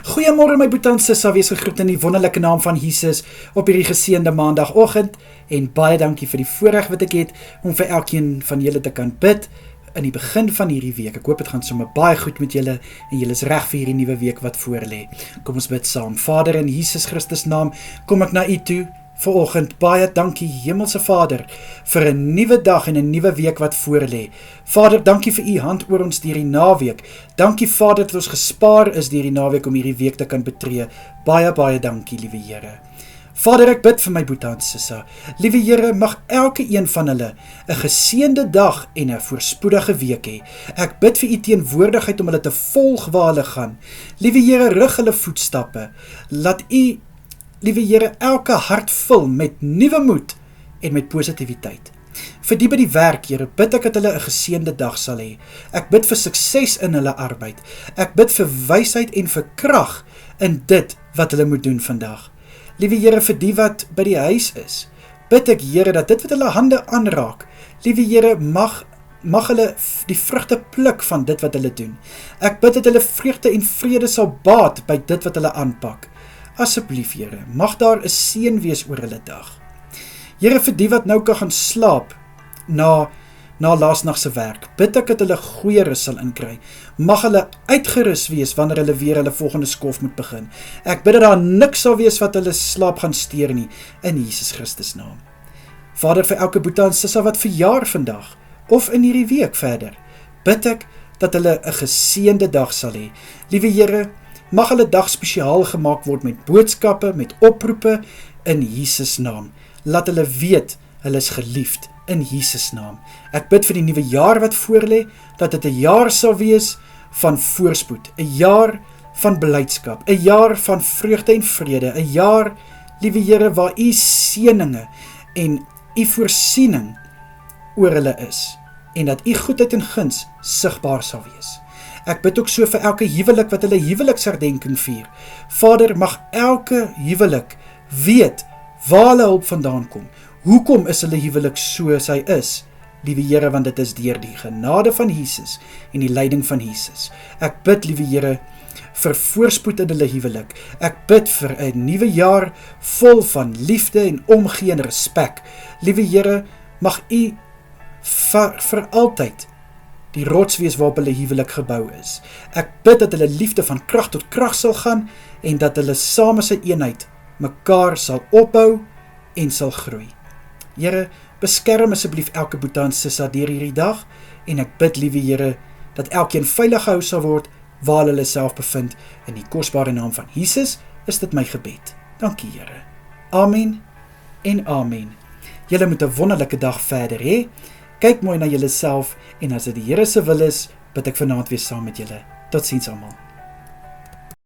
Goeiemôre my boetie en sissa, wees gegroet in die wonderlike naam van Jesus op hierdie geseënde maandagoggend en baie dankie vir die voorreg wat ek het om vir elkeen van julle te kan bid in die begin van hierdie week. Ek hoop het gaan sommer baie goed met julle en julle is reg vir hierdie nuwe week wat voorlê. Kom ons bid saam. Vader, in Jesus Christus naam kom ek na U toe vanoggend. Baie dankie Hemelse Vader vir 'n nuwe dag en 'n nuwe week wat voorlê. Vader, dankie vir U hand oor ons deur die naweek. Dankie Vader dat ons gespaar is deur die naweek om hierdie week te kan betree. Baie dankie, liewe Here. Vader, ek bid vir my boetie en sissa. Liewe Here, mag elke een van hulle 'n geseënde dag en 'n voorspoedige week hê. Ek bid vir U teenwoordigheid om hulle te volg waar hulle gaan. Liewe Here, rig hulle voetstappe. Laat U, liewe Here, elke hart vul met nuwe moed en met positiwiteit. Vir die by die werk, Here, bid ek dat hulle 'n geseënde dag sal hê. Ek bid vir sukses in hulle arbeid. Ek bid vir wysheid en vir krag in dit wat hulle moet doen vandag. Liewe Here, vir die wat by die huis is, bid ek, Here, dat dit wat hulle hande aanraak, liewe Here, mag hulle die vrugte pluk van dit wat hulle doen. Ek bid dat hulle vreugde en vrede sal baat by dit wat hulle aanpak. Asseblief, Here, mag daar 'n seën wees oor hulle dag. Here, vir die wat nou kan gaan slaap na laasnag se werk, bid ek dat hulle goeie rus sal inkry. Mag hulle uitgerus wees wanneer hulle weer hulle volgende skof moet begin. Ek bid dat daar niks sal wees wat hulle slaap gaan steur nie, in Jesus Christus naam. Vader, vir elke boetie en sissa wat verjaar vandag, of in hierdie week verder, bid ek dat hulle 'n geseënde dag sal hê. Liewe Here, mag hulle dag spesiaal gemaak word met boodskappe, met oproepe, in Jesus naam. Laat hulle weet, hulle is geliefd, in Jesus naam. Ek bid vir die nuwe jaar wat voorlê, dat dit 'n jaar sal wees van voorspoed, 'n jaar van blydskap, 'n jaar van vreugde en vrede, 'n jaar, liewe Here, waar U seëninge en U voorsiening oor hulle is, en dat U goedheid en guns sigbaar sal wees. Ek bid ook so vir elke huwelik wat hulle huweliksherdenking vier. Vader, mag elke huwelik weet waar hulle hulp vandaan kom. Hoekom is hulle huwelik soos hy is? Liewe Here, want dit is deur die genade van Jesus en die leiding van Jesus. Ek bid, liewe Here, vir voorspoed in hulle huwelik. Ek bid vir 'n nuwe jaar vol van liefde en omgee en respek. Liewe Here, mag U vir altyd die rots wees waarop hulle huwelik gebou is. Ek bid dat hulle liefde van krag tot krag sal gaan en dat hulle saam as 'n eenheid mekaar sal opbou en sal groei. Here, beskerm asseblief elke boetie en sissa deur hierdie dag en ek bid, liewe Here, dat elkeen veilig gehou sal word waar hulle self bevind. In die kosbare naam van Jesus is dit my gebed. Dankie, Here. Amen en amen. Julle moet 'n wonderlike dag verder hê. Kyk mooi na julle self en as dit die Here se wil is, bid ek vanaand weer saam met julle. Totsiens almal.